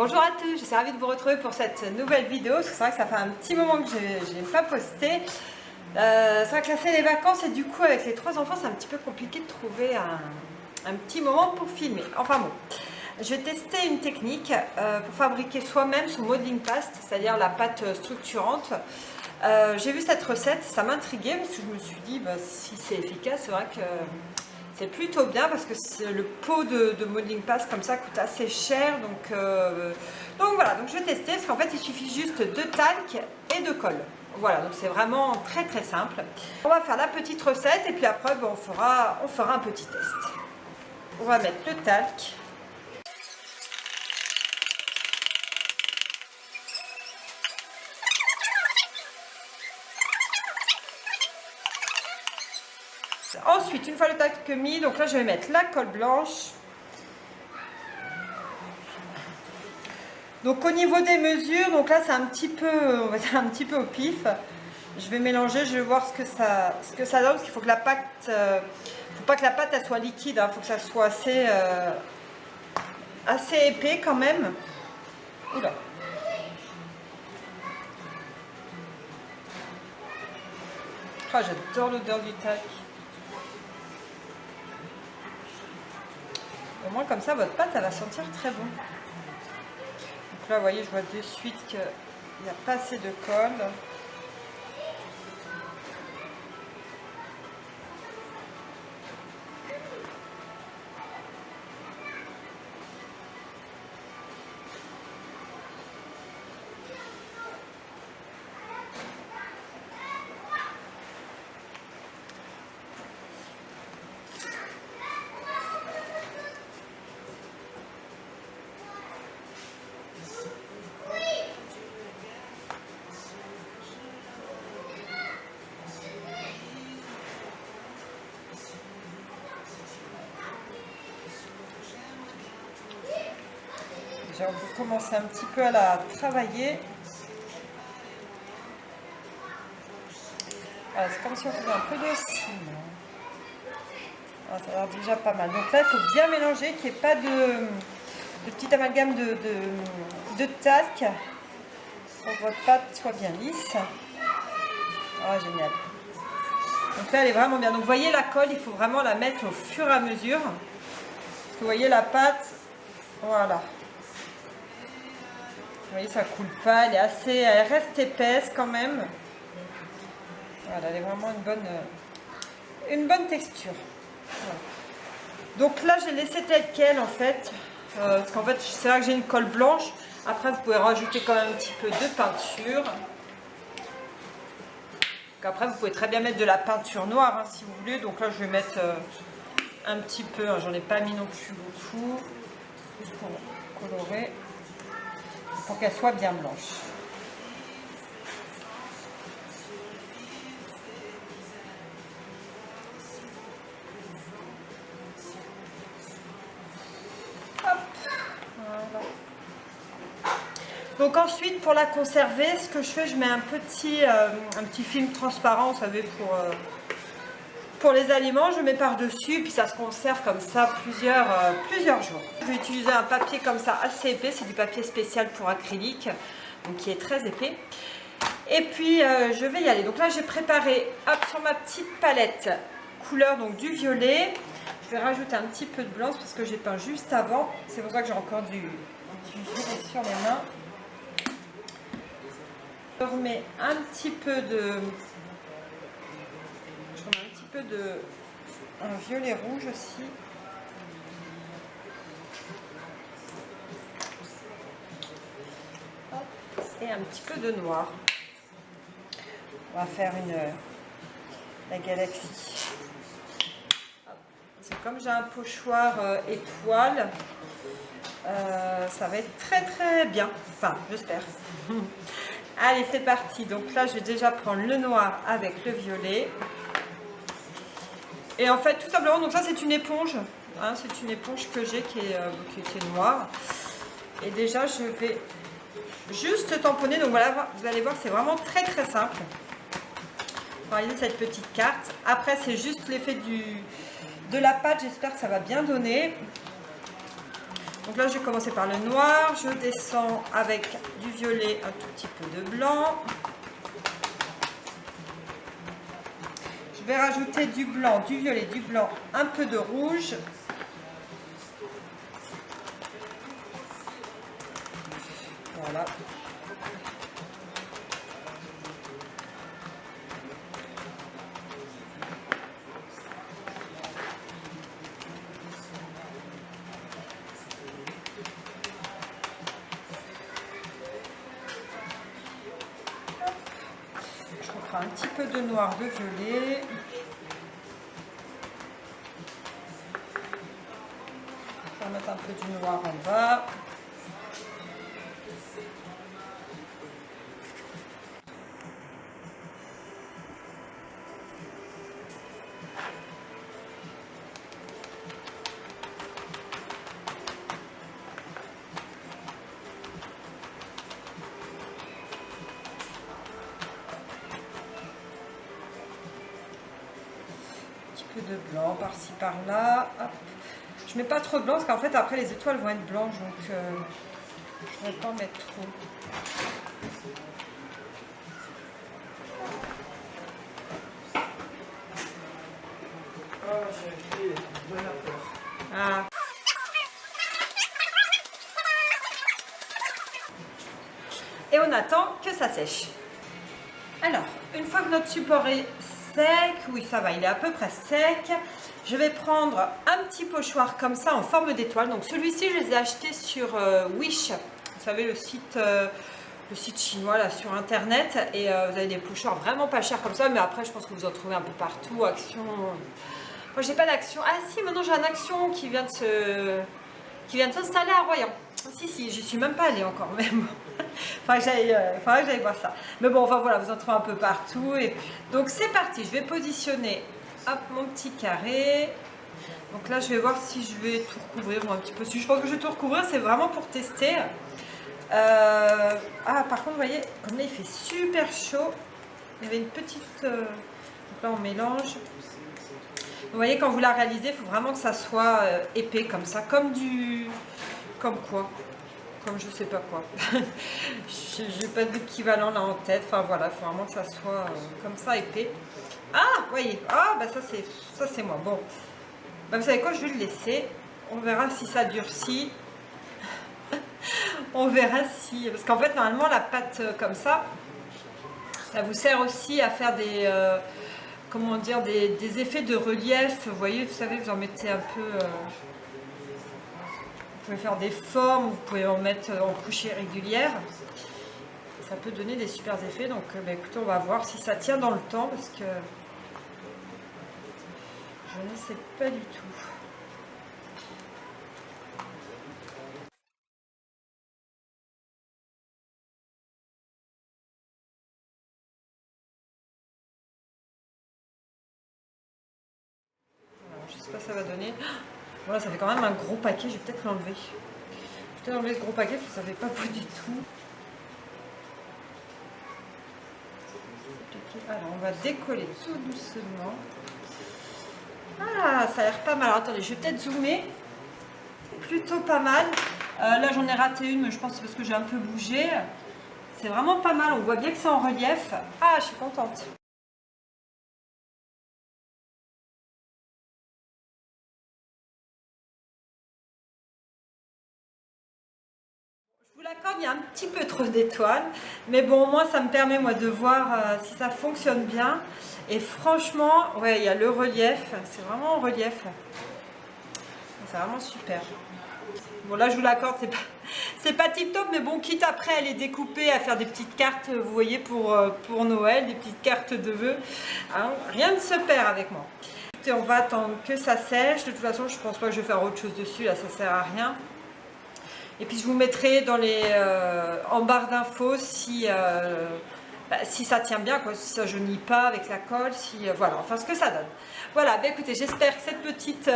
Bonjour à tous, je suis ravie de vous retrouver pour cette nouvelle vidéo, parce que c'est vrai que ça fait un petit moment que je n'ai pas posté. C'est vrai que là c'est les vacances et du coup avec les 3 enfants c'est un petit peu compliqué de trouver un petit moment pour filmer. Enfin bon, je vais tester une technique pour fabriquer soi-même son modeling paste, c'est-à-dire la pâte structurante. J'ai vu cette recette, ça m'intriguait parce que je me suis dit si c'est efficace, c'est vrai que c'est plutôt bien parce que le pot de modeling paste comme ça coûte assez cher. Donc voilà, donc je vais tester parce qu'en fait il suffit juste de talc et de colle. Voilà, donc c'est vraiment très très simple. On va faire la petite recette et puis après on fera un petit test. On va mettre le talc. Ensuite, une fois le talc mis, donc là je vais mettre la colle blanche. Donc au niveau des mesures, donc là c'est un petit peu, on va dire un petit peu au pif. Je vais mélanger, je vais voir ce que ça donne, parce qu'il faut que la pâte, faut pas que la pâte elle soit liquide, il faut que ça soit assez épais quand même. Oula. Oh, j'adore l'odeur du talc. Au moins comme ça votre pâte elle va sentir très bon. Donc là vous voyez, je vois de suite qu'il n'y a pas assez de colle. Déjà, on peut commencer un petit peu à la travailler. Voilà, c'est comme si on faisait un peu de ciment. Ah, ça a l'air déjà pas mal. Donc là, il faut bien mélanger, qu'il n'y ait pas de petit amalgame de talc pour que votre pâte soit bien lisse. Ah, génial. Donc là, elle est vraiment bien. Donc vous voyez la colle, il faut vraiment la mettre au fur et à mesure. Parce que vous voyez la pâte, voilà. Vous voyez, ça coule pas, elle reste épaisse quand même. Voilà, elle est vraiment une bonne texture. Voilà. Donc là, j'ai laissé tel quel en fait. Parce qu'en fait, c'est vrai que j'ai une colle blanche. Après, vous pouvez rajouter quand même un petit peu de peinture. Donc après, vous pouvez très bien mettre de la peinture noire hein, si vous voulez. Donc là, je vais mettre un petit peu. Hein, j'en ai pas mis non plus beaucoup. Juste pour colorer. Pour qu'elle soit bien blanche. Hop. Voilà. Donc ensuite, pour la conserver, ce que je fais, je mets un petit film transparent, vous savez, pour les aliments, je mets par-dessus, puis ça se conserve comme ça plusieurs jours. Je vais utiliser un papier comme ça assez épais, c'est du papier spécial pour acrylique, donc qui est très épais. Et puis je vais y aller. Donc là j'ai préparé sur ma petite palette couleur donc du violet. Je vais rajouter un petit peu de blanc parce que j'ai peint juste avant. C'est pour ça que j'ai encore du violet sur les mains. Je remets un petit peu un violet rouge aussi. Hop, et un petit peu de noir. On va faire la galaxie. C'est comme j'ai un pochoir étoile, ça va être très très bien. Enfin, j'espère. Allez, c'est parti. Donc là, je vais déjà prendre le noir avec le violet. Et en fait, tout simplement, donc ça c'est une éponge. Hein, c'est une éponge que j'ai qui est noire. Et déjà, je vais juste tamponner. Donc voilà, vous allez voir, c'est vraiment très très simple. Pour réaliser cette petite carte. Après, c'est juste l'effet de la pâte. J'espère que ça va bien donner. Donc là, je vais commencer par le noir. Je descends avec du violet, un tout petit peu de blanc. Je vais rajouter du blanc, du violet, du blanc, un peu de rouge. Voilà. Je reprends un petit peu de noir, de violet. Je vais mettre un peu du noir en bas. De blanc par-ci par-là. Je mets pas trop de blanc parce qu'en fait après les étoiles vont être blanches, donc je ne vais pas en mettre trop. Ah. Et on attend que ça sèche. Alors, une fois que notre support est sec, oui ça va, il est à peu près sec, je vais prendre un petit pochoir comme ça en forme d'étoile. Donc celui-ci je les ai achetés sur Wish, vous savez le site chinois là sur internet, et vous avez des pochoirs vraiment pas chers comme ça, mais après je pense que vous en trouvez un peu partout. Action, moi j'ai pas d'Action, ah si maintenant j'ai un Action qui vient de s'installer à Royan. Si, j'y suis même pas allée encore, même. Faudrait que j'aille voir ça. Mais bon, enfin voilà, vous en trouvez un peu partout. Et donc c'est parti, je vais positionner hop, mon petit carré. Donc là, je vais voir si je vais tout recouvrir ou un petit peu. Si je pense que je vais tout recouvrir, c'est vraiment pour tester. Ah, par contre, vous voyez, comme là, il fait super chaud. Il y avait une petite... Donc là, on mélange. Vous voyez, quand vous la réalisez, il faut vraiment que ça soit épais comme ça, comme du... Comme quoi? Comme je sais pas quoi. J'ai pas d'équivalent là en tête. Enfin voilà, il faut vraiment que ça soit comme ça épais. Ah, voyez. Ah, bah ça c'est moi. Bon. Bah, vous savez quoi, je vais le laisser. On verra si ça durcit. On verra si... Parce qu'en fait, normalement, la pâte comme ça vous sert aussi à faire des... comment dire, des effets de relief. Vous voyez, vous savez, vous en mettez un peu... Vous pouvez faire des formes, vous pouvez en mettre en couche régulière. Ça peut donner des super effets. Donc, bah, écoutez, on va voir si ça tient dans le temps parce que je ne sais pas du tout. Alors, je ne sais pas ce que ça va donner. Voilà, ça fait quand même un gros paquet. Je vais peut-être l'enlever. Je vais peut-être enlever ce gros paquet parce que ça ne fait pas beau du tout. Alors, on va décoller tout doucement. Ah, ça a l'air pas mal. Alors, attendez, je vais peut-être zoomer. Plutôt pas mal. Là, j'en ai raté une, mais je pense que c'est parce que j'ai un peu bougé. C'est vraiment pas mal. On voit bien que c'est en relief. Ah, je suis contente. Je vous l'accorde, il y a un petit peu trop d'étoiles, mais bon, au moins ça me permet moi de voir si ça fonctionne bien. Et franchement, ouais, il y a le relief, c'est vraiment en relief. C'est vraiment super. Bon là je vous l'accorde, c'est pas tip top, mais bon, quitte après à les découper, à faire des petites cartes, vous voyez, pour Noël, des petites cartes de vœux, hein, rien ne se perd avec moi. Écoutez, on va attendre que ça sèche. De toute façon, je pense pas que je vais faire autre chose dessus, là ça sert à rien. Et puis je vous mettrai dans en barre d'infos si ça tient bien, quoi, si ça jaunit pas avec la colle, voilà, enfin ce que ça donne. Voilà, bah écoutez, j'espère que cette petite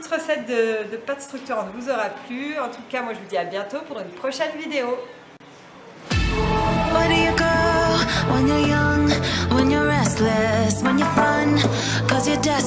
recette de pâte structurante vous aura plu. En tout cas, moi je vous dis à bientôt pour une prochaine vidéo. What do you go when you're young, when you're restless, when you're fun, 'cause you're desperate.